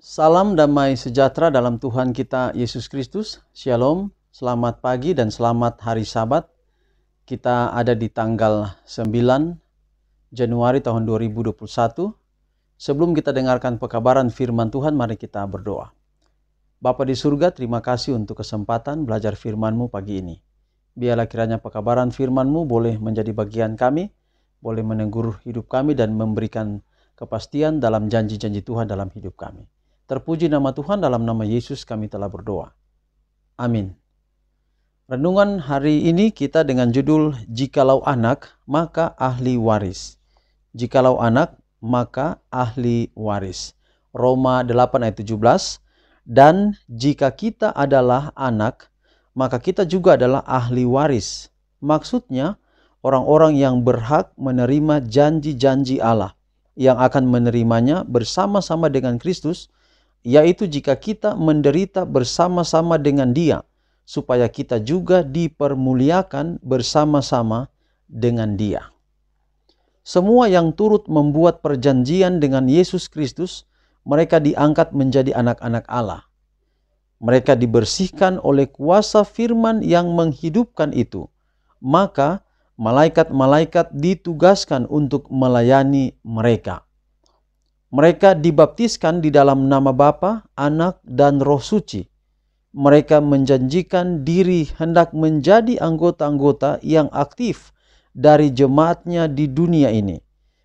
Salam damai sejahtera dalam Tuhan kita Yesus Kristus. Shalom, selamat pagi dan selamat hari Sabat. Kita ada di tanggal 9 Januari tahun 2021. Sebelum kita dengarkan pekabaran firman Tuhan, mari kita berdoa. Bapa di surga, terima kasih untuk kesempatan belajar firman-Mu pagi ini. Biarlah kiranya pekabaran firman-Mu boleh menjadi bagian kami, boleh menegur hidup kami dan memberikan kepastian dalam janji-janji Tuhan dalam hidup kami. Terpuji nama Tuhan, dalam nama Yesus kami telah berdoa. Amin. Renungan hari ini kita dengan judul Jikalau anak, maka ahli waris. Jikalau anak, maka ahli waris. Roma 8 ayat 17. Dan jika kita adalah anak, maka kita juga adalah ahli waris. Maksudnya, orang-orang yang berhak menerima janji-janji Allah, yang akan menerimanya bersama-sama dengan Kristus, yaitu jika kita menderita bersama-sama dengan Dia, supaya kita juga dipermuliakan bersama-sama dengan Dia. Semua yang turut membuat perjanjian dengan Yesus Kristus, mereka diangkat menjadi anak-anak Allah. Mereka dibersihkan oleh kuasa firman yang menghidupkan itu. Maka malaikat-malaikat ditugaskan untuk melayani mereka. Mereka dibaptiskan di dalam nama Bapa, Anak, dan Roh Suci. Mereka menjanjikan diri hendak menjadi anggota-anggota yang aktif dari jemaatnya di dunia ini.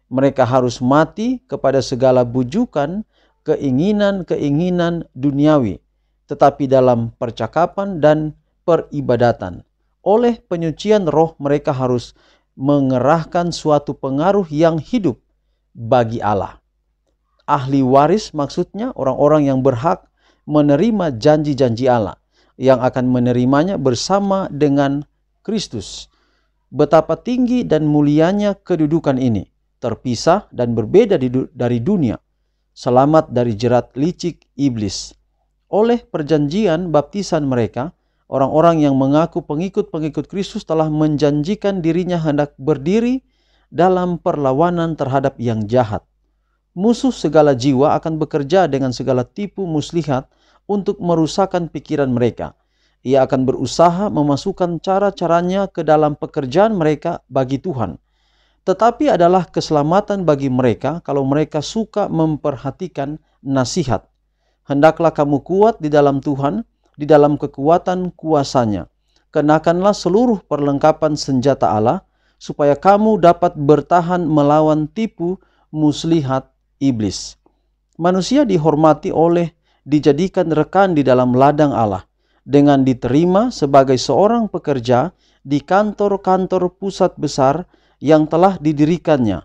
Mereka harus mati kepada segala bujukan, keinginan-keinginan duniawi, tetapi dalam percakapan dan peribadatan. Oleh penyucian roh, mereka harus mengerahkan suatu pengaruh yang hidup bagi Allah. Ahli waris maksudnya orang-orang yang berhak menerima janji-janji Allah, yang akan menerimanya bersama dengan Kristus. Betapa tinggi dan mulianya kedudukan ini, terpisah dan berbeda dari dunia, selamat dari jerat licik iblis. Oleh perjanjian baptisan mereka, orang-orang yang mengaku pengikut-pengikut Kristus telah menjanjikan dirinya hendak berdiri dalam perlawanan terhadap yang jahat. Musuh segala jiwa akan bekerja dengan segala tipu muslihat untuk merusakkan pikiran mereka. Ia akan berusaha memasukkan cara-caranya ke dalam pekerjaan mereka bagi Tuhan. Tetapi adalah keselamatan bagi mereka kalau mereka suka memperhatikan nasihat. Hendaklah kamu kuat di dalam Tuhan, di dalam kekuatan kuasanya. Kenakanlah seluruh perlengkapan senjata Allah, supaya kamu dapat bertahan melawan tipu muslihat iblis. Manusia dihormati oleh dijadikan rekan di dalam ladang Allah, dengan diterima sebagai seorang pekerja di kantor-kantor pusat besar yang telah didirikannya.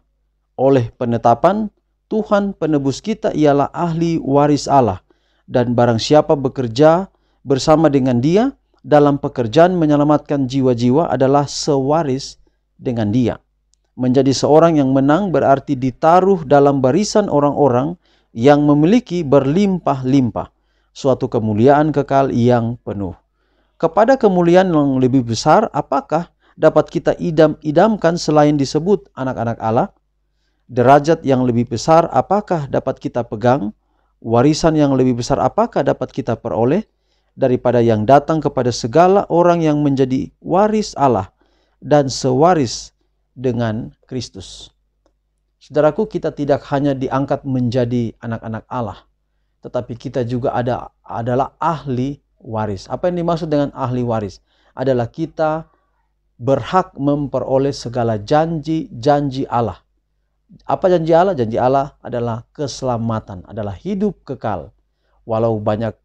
Oleh penetapan Tuhan penebus kita ialah ahli waris Allah, dan barang siapa bekerja bersama dengan Dia dalam pekerjaan menyelamatkan jiwa-jiwa adalah sewaris dengan Dia. Menjadi seorang yang menang berarti ditaruh dalam barisan orang-orang yang memiliki berlimpah-limpah suatu kemuliaan kekal yang penuh. Kepada kemuliaan yang lebih besar, apakah dapat kita idam-idamkan selain disebut anak-anak Allah? Derajat yang lebih besar, apakah dapat kita pegang? Warisan yang lebih besar, apakah dapat kita peroleh? Daripada yang datang kepada segala orang yang menjadi waris Allah dan sewaris dengan Kristus. Saudaraku, kita tidak hanya diangkat menjadi anak-anak Allah, tetapi kita juga adalah ahli waris. Apa yang dimaksud dengan ahli waris? Adalah kita berhak memperoleh segala janji-janji Allah. Apa janji Allah? Janji Allah adalah keselamatan, adalah hidup kekal. Walau banyak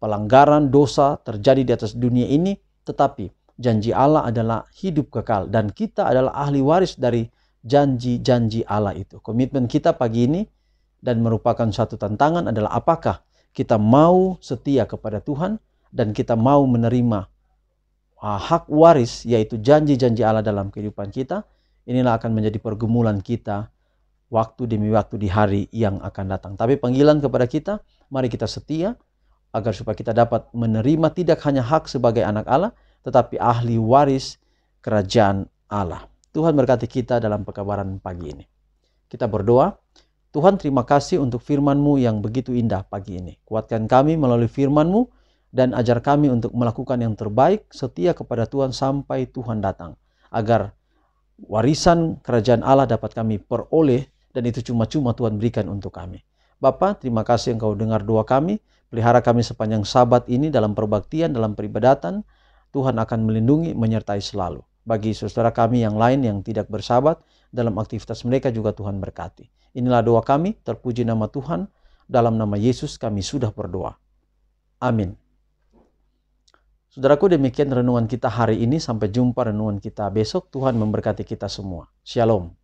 pelanggaran dosa terjadi di atas dunia ini, tetapi janji Allah adalah hidup kekal, dan kita adalah ahli waris dari janji-janji Allah itu. Komitmen kita pagi ini dan merupakan satu tantangan adalah apakah kita mau setia kepada Tuhan dan kita mau menerima hak waris, yaitu janji-janji Allah dalam kehidupan kita. Inilah akan menjadi pergumulan kita waktu demi waktu di hari yang akan datang. Tapi panggilan kepada kita, mari kita setia agar supaya kita dapat menerima tidak hanya hak sebagai anak Allah, tetapi ahli waris kerajaan Allah. Tuhan berkati kita dalam pekabaran pagi ini. Kita berdoa. Tuhan, terima kasih untuk firman-Mu yang begitu indah pagi ini. Kuatkan kami melalui firman-Mu dan ajar kami untuk melakukan yang terbaik, setia kepada Tuhan sampai Tuhan datang. Agar warisan kerajaan Allah dapat kami peroleh dan itu cuma-cuma Tuhan berikan untuk kami. Bapa, terima kasih Engkau dengar doa kami. Pelihara kami sepanjang sabat ini dalam perbaktian, dalam peribadatan. Tuhan akan melindungi, menyertai selalu. Bagi saudara kami yang lain yang tidak bersabat, dalam aktivitas mereka juga Tuhan berkati. Inilah doa kami, terpuji nama Tuhan. Dalam nama Yesus kami sudah berdoa. Amin. Saudaraku, demikian renungan kita hari ini. Sampai jumpa renungan kita besok. Tuhan memberkati kita semua. Shalom.